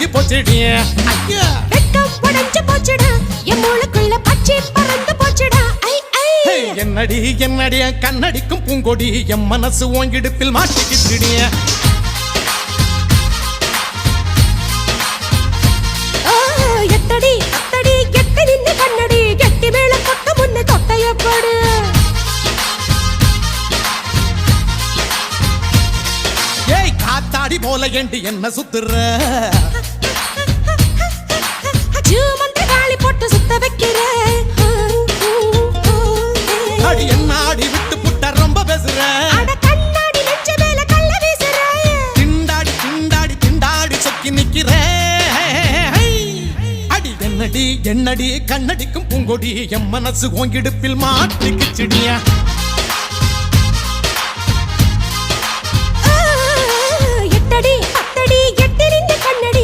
அடங்கி போச்சுடிய ஐயா வெட்கம் உடைஞ்சு போச்சுடா என் மூளைக்குள்ள பச்சை பறந்து போச்சுடா ஐ ஐ என்னடி என்னடி கண்ணடிக்கும் பூங்கொடி என் மனசு ஓங்கிடுப்பில் மாட்டிக்கிட்டுடிய எத்தடி அத்தடி எட்டி நின்னு கண்ணடி கெட்டி மேல கொட்ட முன்ன தொட்டைய போடு ஏய் காத்தாடி போல ஏண்டி என்ன சுத்துற ஜூமந்த காளி போட்டு சுத்த வைக்கிற அடி என்ன ஆடி விட்டு புட்ட ரொம்ப பேசுற அட கண்ணாடி நெஞ்ச மேல கல்ல வீசுற திண்டாடி திண்டாடி திண்டாடி சொக்கி நிக்கிற அடி என்னடி என்னடி கண்ணடிக்கும் பூங்கொடி என் மனசு ஓங்கிடுப்பில் மாட்டிக்கிச்சிடியா